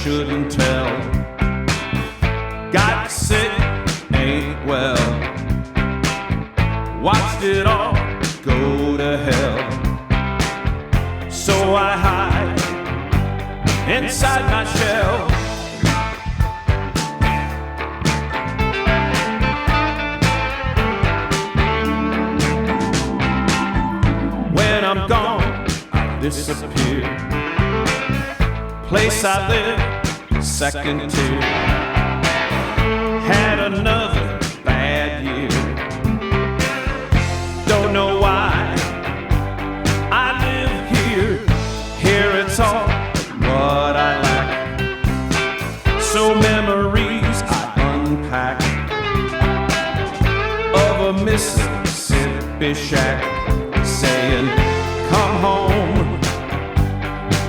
shouldn't tell. Got sick, ain't well. Watched it all go to hell. So I hide inside my shell. When I'm gone, I disappear. Place I live, second tier. Had another bad year. Don't know why I live here. Here it's all what I lack. So memories I unpack of a Mississippi shack, saying, come home,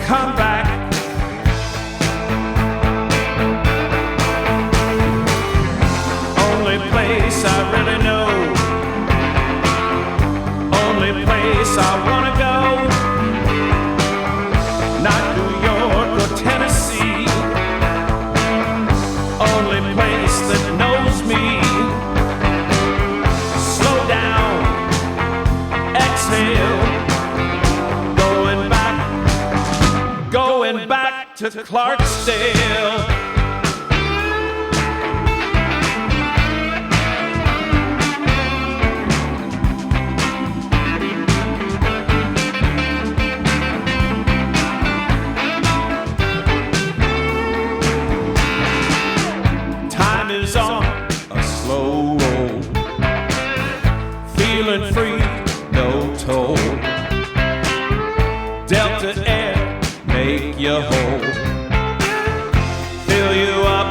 come back. Only place I really know, only place I wanna go. Not New York or Tennessee, only place that knows me. Slow down, exhale, going back to Clarksdale. Time is on a slow roll, feeling free, no toll. Delta Air, make you whole. Fill you up,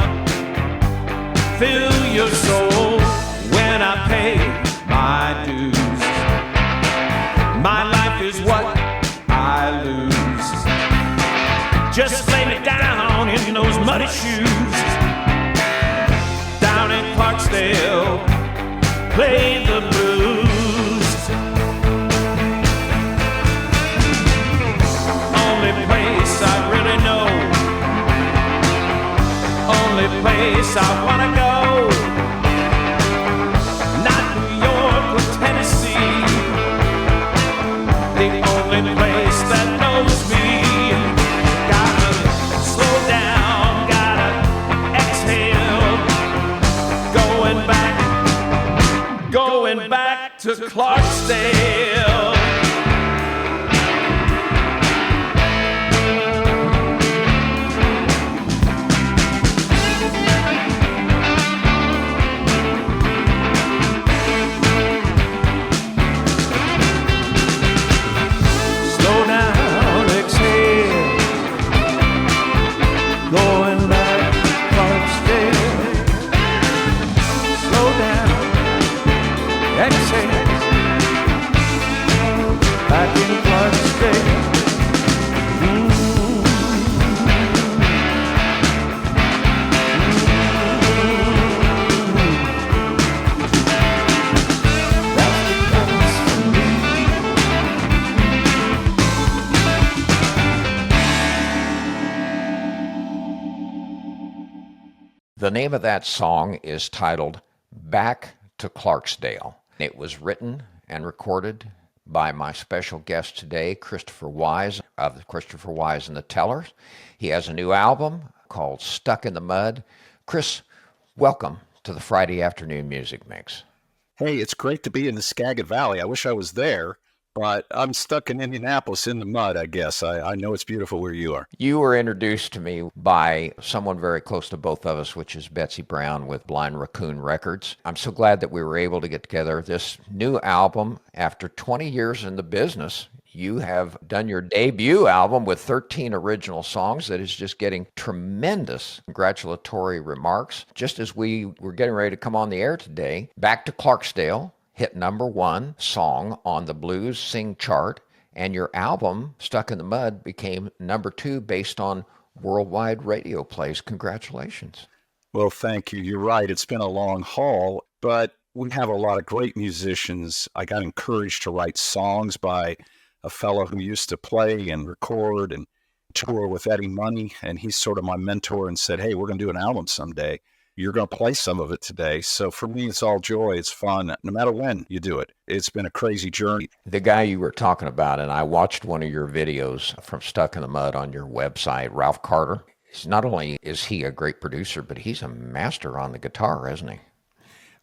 fill your soul. When I pay my dues, my life is what I lose. Just lay me down in those muddy shoes. Down in Clarksdale, play the blues. Only place I really know, only place I wanna go. Not New York or Tennessee, the only place that knows me. Gotta slow down, gotta exhale, going back to Clarksdale. The name of that song is titled Back to Clarksdale. It was written and recorded by my special guest today, Christopher Wyze of Christopher Wyze and the Tellers. He has a new album called Stuck in the Mud. Chris, welcome to the Friday Afternoon Music Mix. Hey, it's great to be in the Skagit Valley. I wish I was there, but I'm stuck in Indianapolis in the mud, I guess. I know it's beautiful where you are. You were introduced to me by someone very close to both of us, which is Betsy Brown with Blind Raccoon Records. I'm so glad that we were able to get together. This new album, after 20 years in the business, you have done your debut album with 13 original songs that is just getting tremendous congratulatory remarks. Just as we were getting ready to come on the air today, Back to Clarksdale hit #1 song on the Blues Sing chart, and your album, Stuck in the Mud, became #2 based on worldwide radio plays. Congratulations. Well, thank you. You're right. It's been a long haul, but we have a lot of great musicians. I got encouraged to write songs by a fellow who used to play and record and tour with Eddie Money, and he's sort of my mentor and said, hey, we're going to do an album someday. You're going to play some of it today. So for me, it's all joy. It's fun, no matter when you do it. It's been a crazy journey. The guy you were talking about, and I watched one of your videos from Stuck in the Mud on your website, Ralph Carter. Not only is he a great producer, but he's a master on the guitar, isn't he?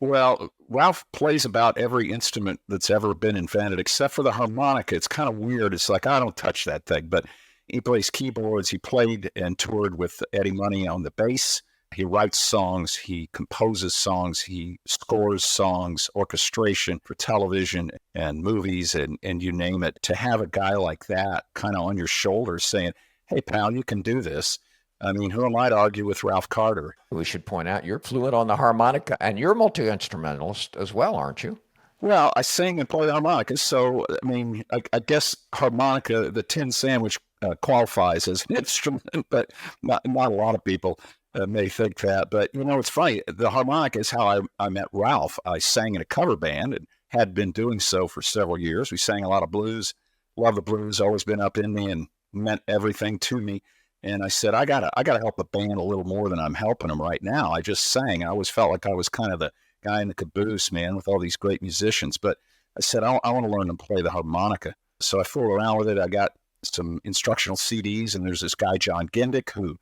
Well, Ralph plays about every instrument that's ever been invented, except for the harmonica. It's kind of weird. It's like, I don't touch that thing, but he plays keyboards. He played and toured with Eddie Money on the bass. He writes songs, he composes songs, he scores songs, orchestration for television and movies and you name it. To have a guy like that kind of on your shoulders saying, hey, pal, you can do this. I mean, who am I to argue with Ralph Carter? We should point out you're fluent on the harmonica, and you're a multi-instrumentalist as well, aren't you? Well, I sing and play the harmonica, so, I mean, I guess harmonica, the tin sandwich qualifies as an instrument, but not a lot of people may think that. But, it's funny. The harmonica is how I met Ralph. I sang in a cover band and had been doing so for several years. We sang a lot of blues. Love the blues, always been up in me and meant everything to me. And I said, I gotta help the band a little more than I'm helping them right now. I just sang. I always felt like I was kind of the guy in the caboose, man, with all these great musicians. But I said, I want to learn to play the harmonica. So I fooled around with it. I got some instructional CDs, and there's this guy, John Gindick, who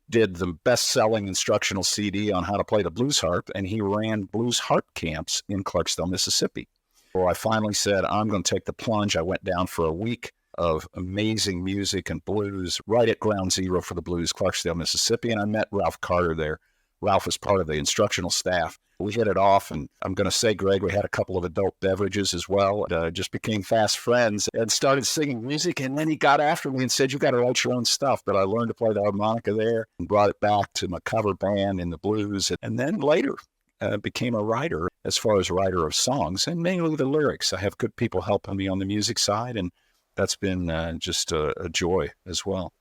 did the best-selling instructional CD on how to play the blues harp, and he ran blues harp camps in Clarksdale, Mississippi. Well, I finally said, I'm going to take the plunge. I went down for a week of amazing music and blues right at ground zero for the blues, Clarksdale, Mississippi, and I met Ralph Carter there. Ralph was part of the instructional staff. We hit it off, and I'm going to say, Greg, we had a couple of adult beverages as well. Just became fast friends and started singing music, and then he got after me and said, you got to write your own stuff. But I learned to play the harmonica there and brought it back to my cover band in the blues, and then later became a writer as far as writer of songs, and mainly the lyrics. I have good people helping me on the music side, and that's been just a joy as well.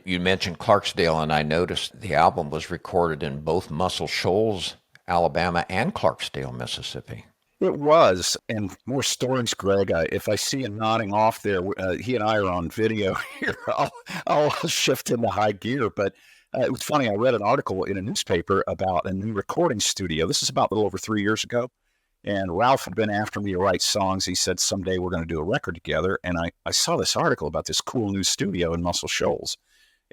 You mentioned Clarksdale, and I noticed the album was recorded in both Muscle Shoals, Alabama, and Clarksdale, Mississippi. It was, and more stories, Greg. If I see him nodding off there, he and I are on video here. I'll shift into high gear. But it was funny. I read an article in a newspaper about a new recording studio. This is about a little over 3 years ago. And Ralph had been after me to write songs. He said, someday we're going to do a record together. And I saw this article about this cool new studio in Muscle Shoals.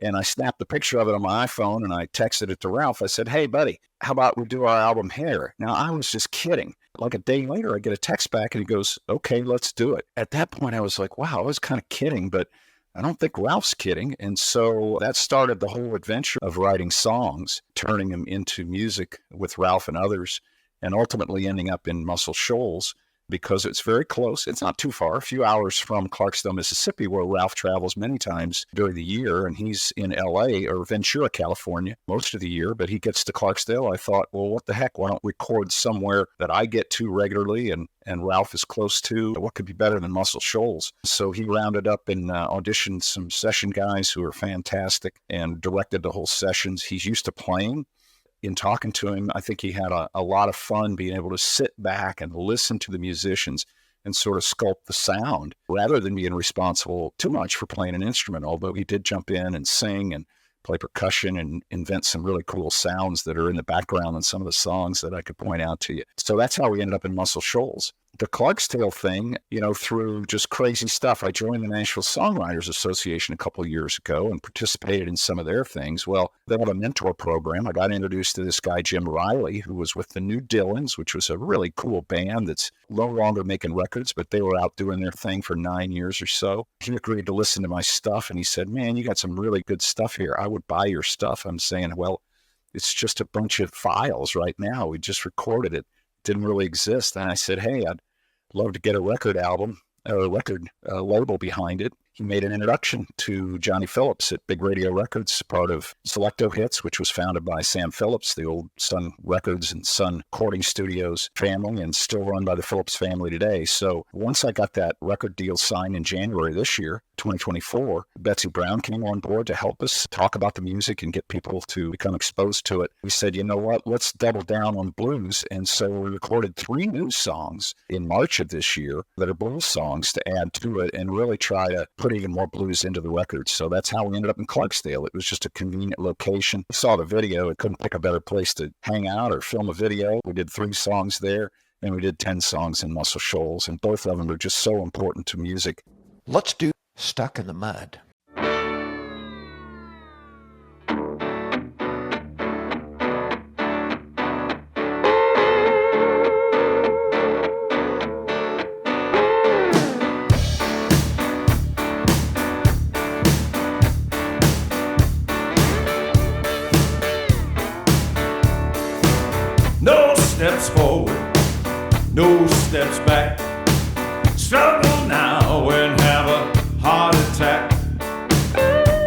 And I snapped a picture of it on my iPhone and I texted it to Ralph. I said, hey, buddy, how about we do our album here? Now, I was just kidding. Like a day later, I get a text back and he goes, okay, let's do it. At that point, I was like, wow, I was kind of kidding, but I don't think Ralph's kidding. And so that started the whole adventure of writing songs, turning them into music with Ralph and others, and ultimately ending up in Muscle Shoals because it's very close. It's not too far, a few hours from Clarksdale, Mississippi, where Ralph travels many times during the year. And he's in L.A. or Ventura, California, most of the year. But he gets to Clarksdale. I thought, well, what the heck? Why don't we record somewhere that I get to regularly and Ralph is close to? What could be better than Muscle Shoals? So he rounded up and auditioned some session guys who are fantastic and directed the whole sessions. He's used to playing. In talking to him, I think he had a lot of fun being able to sit back and listen to the musicians and sort of sculpt the sound rather than being responsible too much for playing an instrument, although he did jump in and sing and play percussion and invent some really cool sounds that are in the background in some of the songs that I could point out to you. So that's how we ended up in Muscle Shoals. The Clarksdale thing, through just crazy stuff. I joined the Nashville Songwriters Association a couple of years ago and participated in some of their things. Well, they have a mentor program. I got introduced to this guy, Jim Riley, who was with the New Dillons, which was a really cool band that's no longer making records, but they were out doing their thing for 9 years or so. He agreed to listen to my stuff, and he said, man, you got some really good stuff here. I would buy your stuff. I'm saying, well, it's just a bunch of files right now. We just recorded it. Didn't really exist. And I said, hey, I'd love to get a record album or a record label behind it. He made an introduction to Johnny Phillips at Big Radio Records, part of Selecto Hits, which was founded by Sam Phillips, the old Sun Records and Sun Recording Studios family, and still run by the Phillips family today. So once I got that record deal signed in January this year, 2024, Betsy Brown came on board to help us talk about the music and get people to become exposed to it. We said, you know what, let's double down on blues. And so we recorded 3 new songs in March of this year that are blues songs to add to it and really try to put even more blues into the record. So that's how we ended up in Clarksdale. It was just a convenient location. I saw the video. It couldn't pick a better place to hang out or film a video. We did 3 songs there, and we did 10 songs in Muscle Shoals, and both of them are just so important to music. Let's do Stuck in the Mud. No steps forward, no steps back. Struggle now and have a heart attack.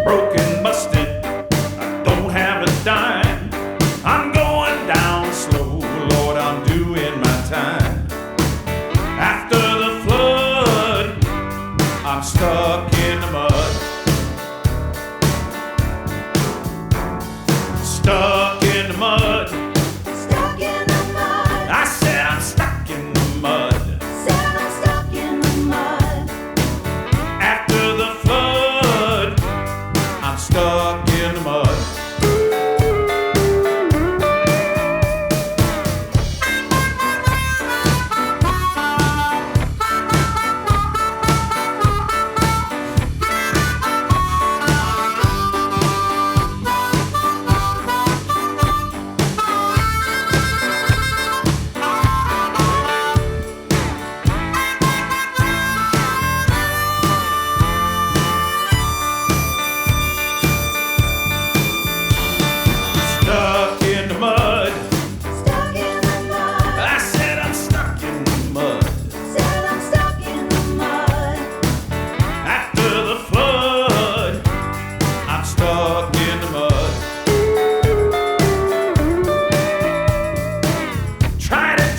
Broken, busted, I don't have a dime. I'm going down slow, Lord, I'm doing my time. After the flood, I'm stuck in the mud. Stuck in the mud. Stuck in the mud. I said I'm stuck in the mud. Said I'm stuck in the mud. After the flood, I'm stuck in the mud. Stuck in the mud. Stuck in the mud. I said I'm stuck in the mud. Said I'm stuck in the mud. After the flood, I'm stuck in the mud.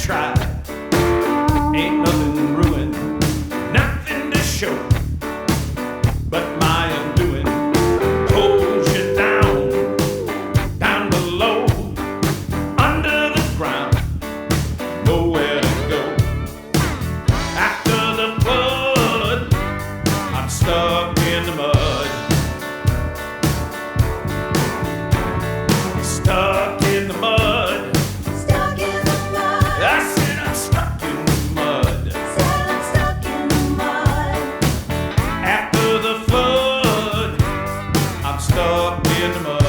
Try, ain't nothing ruined, nothing to show, but my undoing holds you down below, under the ground, nowhere to go. After the flood, I'm stuck in the mud. Stuck in the mud. Stuck in the mud. I said I'm stuck in the mud. Said I'm stuck in the mud. After the flood, I'm stuck in the mud.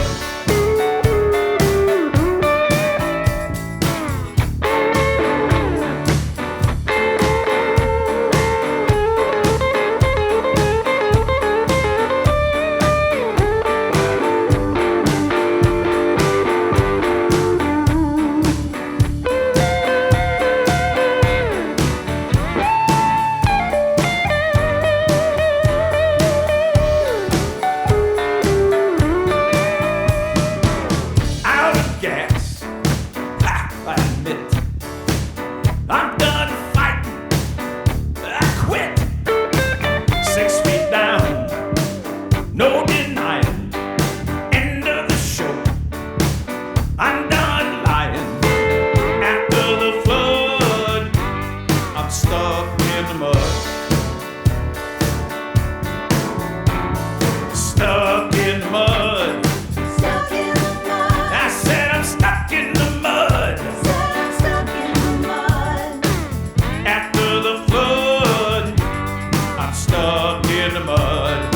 Out of gas, I admit. I'm done fighting, I quit. 6 feet down, no denying. End of the show, I'm done lying. After the flood, I'm stuck in the mud. Stuck in the mud. Stuck in the mud. I said I'm stuck in the mud. Said I'm stuck in the mud. After the flood, I'm stuck in the mud.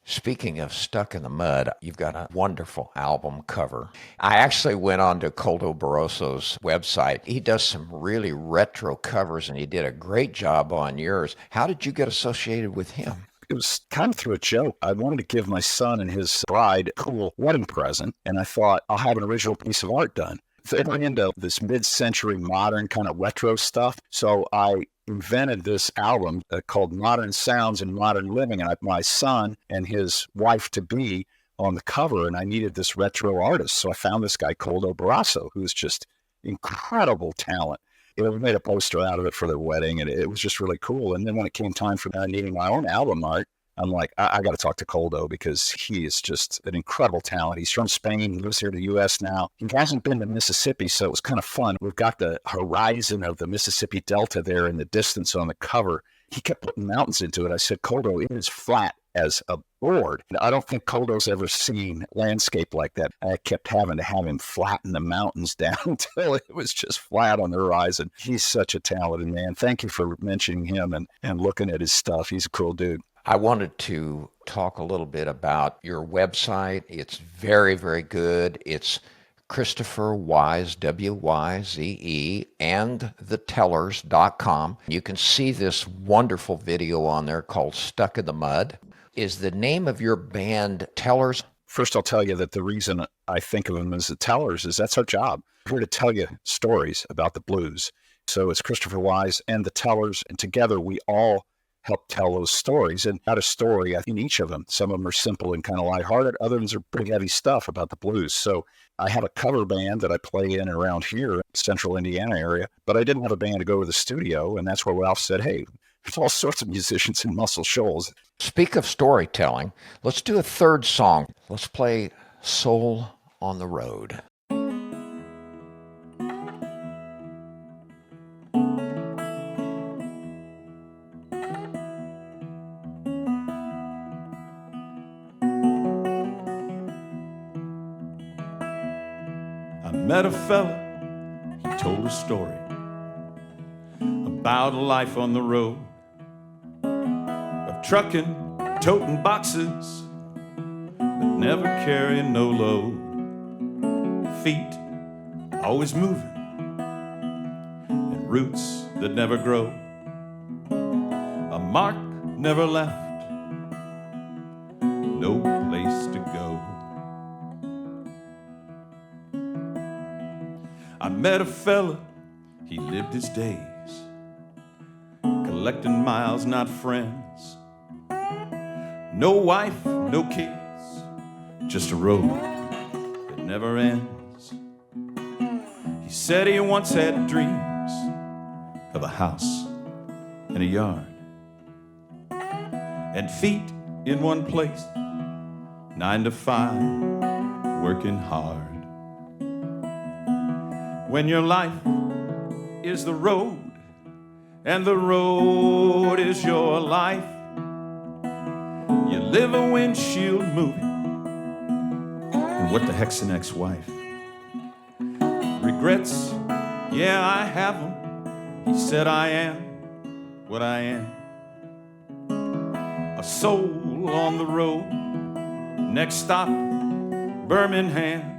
Speaking of Stuck in the Mud, you've got a wonderful album cover. I actually went on to Coldo Barroso's website. He does some really retro covers, and he did a great job on yours. How did you get associated with him? It was kind of through a joke. I wanted to give my son and his bride a cool wedding present, and I thought I'll have an original piece of art done. They're into this mid-century modern kind of retro stuff, so I invented this album called Modern Sounds and Modern Living, and my son and his wife-to-be on the cover, and I needed this retro artist, so I found this guy, Coldo Barroso, who's just incredible talent. We made a poster out of it for their wedding, and it was just really cool. And then when it came time for needing my own album art, I'm like, I got to talk to Coldo because he is just an incredible talent. He's from Spain. He lives here in the U.S. now. He hasn't been to Mississippi, so it was kind of fun. We've got the horizon of the Mississippi Delta there in the distance on the cover. He kept putting mountains into it. I said, Coldo, it is flat as a board. I don't think Coldo's ever seen landscape like that. I kept having to have him flatten the mountains down until it was just flat on the horizon. He's such a talented man. Thank you for mentioning him and looking at his stuff. He's a cool dude. I wanted to talk a little bit about your website. It's very, very good. It's Christopher Wyze, W-Y-Z-E, and thetellers.com. You can see this wonderful video on there called Stuck in the Mud. Is the name of your band Tellers? First, I'll tell you that the reason I think of them as the Tellers is that's our job. We're here to tell you stories about the blues. So it's Christopher Wyze and the Tellers, and together we all help tell those stories, and got a story in each of them. Some of them are simple and kind of lighthearted. Others are pretty heavy stuff about the blues. So I have a cover band that I play in and around here, central Indiana area, but I didn't have a band to go to the studio, and that's where Ralph said, hey, there's all sorts of musicians in Muscle Shoals. Speak of storytelling, let's do a third song. Let's play Soul on the Road. Met a fella, he told a story about life on the road, of trucking, toting boxes, but never carrying no load. Feet always moving, and roots that never grow. A mark never left, no place to go. I met a fella, he lived his days collecting miles, not friends. No wife, no kids, just a road that never ends. He said he once had dreams of a house and a yard and feet in one place, 9 to 5, working hard. When your life is the road, and the road is your life, you live a windshield movie. And what the heck's an ex-wife? Regrets, yeah, I have them. He said I am what I am. A soul on the road, next stop, Birmingham.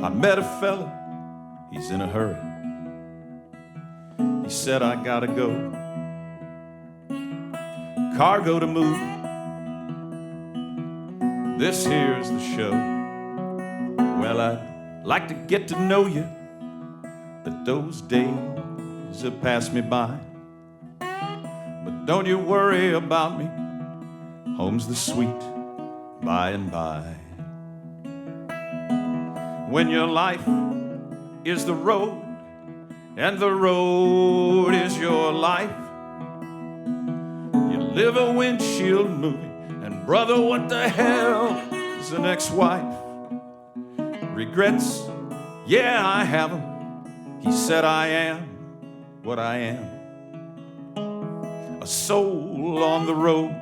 I met a fella, he's in a hurry. He said, I gotta go. Cargo to move. This here's the show. Well, I'd like to get to know you, but those days have passed me by. But don't you worry about me, home's the sweet by and by. When your life is the road, and the road is your life, you live a windshield movie. And brother, what the hell is an ex-wife? Regrets, yeah, I have them. He said I am what I am. A soul on the road,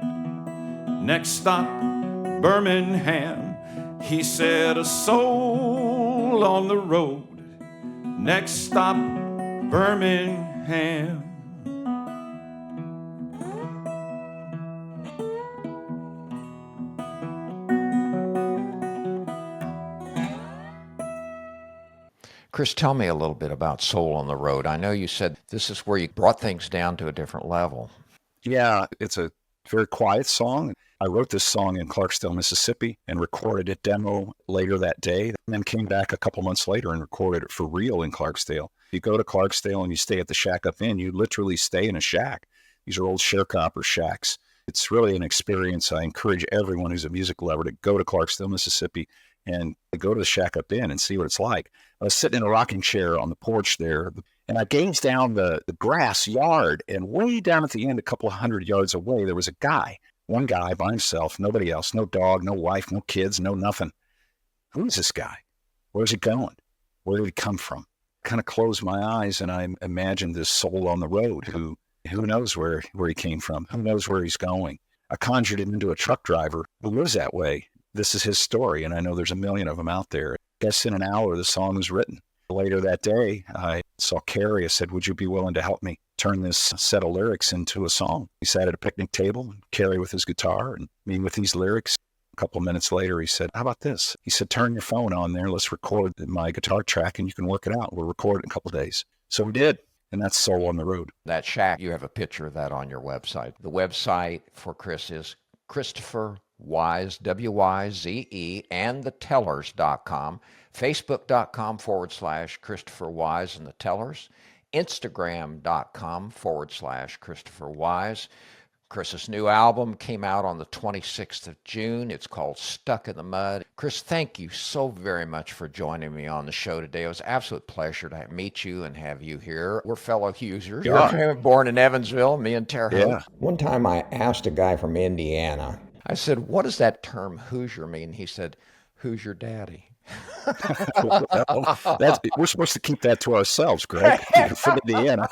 next stop, Birmingham. He said a soul on the road, next stop, Birmingham. Chris, tell me a little bit about Soul on the Road. I know you said this is where you brought things down to a different level. Yeah, it's a very quiet song. I wrote this song in Clarksdale, Mississippi, and recorded it demo later that day, and then came back a couple months later and recorded it for real in Clarksdale. You go to Clarksdale and you stay at the Shack Up Inn, you literally stay in a shack. These are old sharecropper shacks. It's really an experience. I encourage everyone who's a music lover to go to Clarksville, Mississippi, and go to the Shack Up Inn and see what it's like. I was sitting in a rocking chair on the porch there, and I gazed down the grass yard, and way down at the end, a couple of 100 yards away, there was a guy, one guy by himself, nobody else, no dog, no wife, no kids, no nothing. Who is this guy? Where's he going? Where did he come from? Kind of closed my eyes, and I imagined this soul on the road who knows where he came from, who knows where he's going. I conjured him into a truck driver who lives that way. This is his story, and I know there's a million of them out there. I guess in an hour, the song was written. Later that day, I saw Carrie. I said, would you be willing to help me turn this set of lyrics into a song? He sat at a picnic table, Carrie with his guitar, and me with these lyrics. A couple of minutes later, he said, how about this? He said, turn your phone on there. Let's record my guitar track, and you can work it out. We'll record it in a couple of days. So we did, and that's Soul on the Road. That shack, you have a picture of that on your website. The website for Chris is Christopher Wyze, W-Y-Z-E, and thetellers.com, facebook.com/Christopher Wyze and the Tellers, instagram.com/Christopher Wyze. Chris's new album came out on the 26th of June. It's called Stuck in the Mud. Chris, thank you so very much for joining me on the show today. It was an absolute pleasure to meet you and have you here. We're fellow Hoosiers. You're born in Evansville, me and Terre Haute. Yeah. One time I asked a guy from Indiana, I said, what does that term Hoosier mean? He said, who's your daddy? Well, we're supposed to keep that to ourselves, Greg, from Indiana.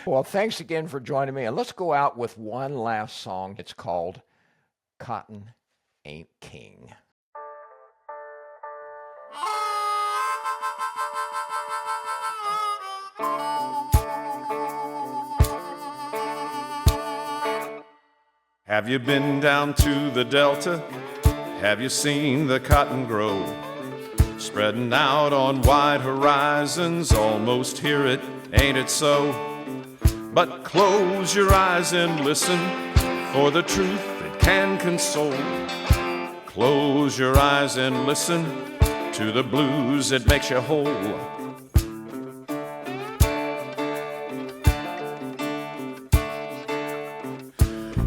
Well, thanks again for joining me. And let's go out with one last song. It's called Cotton Ain't King. Have you been down to the Delta? Have you seen the cotton grow? Spreading out on wide horizons, almost hear it, ain't it so? But close your eyes and listen for the truth that can console. Close your eyes and listen to the blues that makes you whole.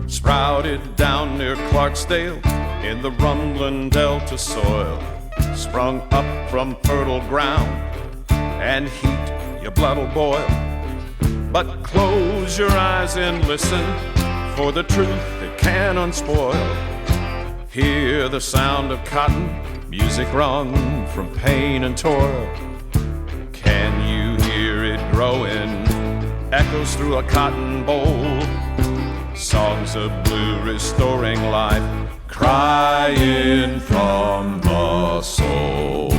Sprouted down near Clarksdale in the rumbling Delta soil, sprung up from fertile ground, and heat your blood will boil. But close your eyes and listen for the truth that can unspoil. Hear the sound of cotton, music wrung from pain and toil. Can you hear it growing? Echoes through a cotton bowl. Songs of blue restoring life, crying from the soul.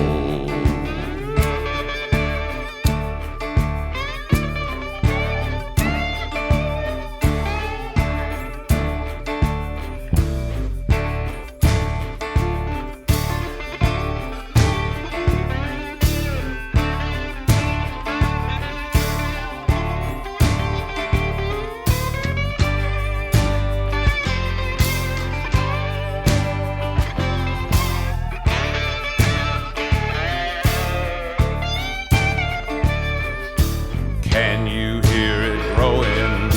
Can you hear it growing?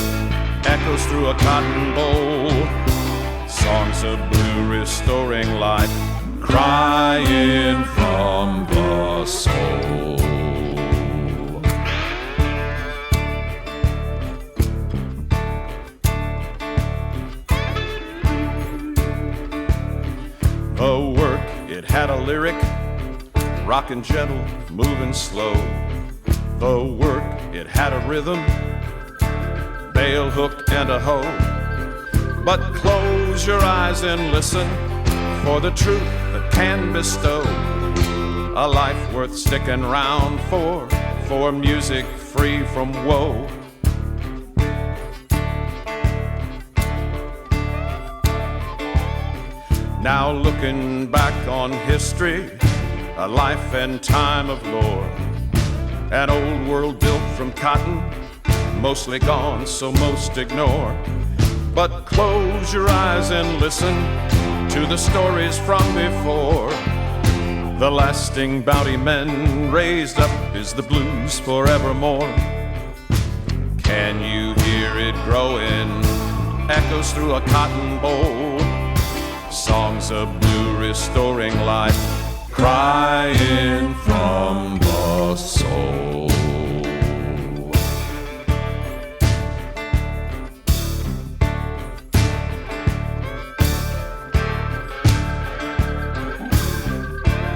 Echoes through a cotton bowl. Songs of blue restoring life, crying from the soul. The work, it had a lyric, rockin' gentle, moving slow. The work, it had a rhythm, bale, hook, and a hoe. But close your eyes and listen for the truth that can bestow a life worth sticking round for music free from woe. Now looking back on history, a life and time of lore, an old world built from cotton, mostly gone, so most ignore. But close your eyes and listen to the stories from before. The lasting bounty men raised up is the blues forevermore. Can you hear it growing? Echoes through a cotton bowl. Songs of blue restoring life, crying from the soul.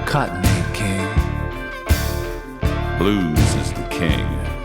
Cotton King. Blues is the king.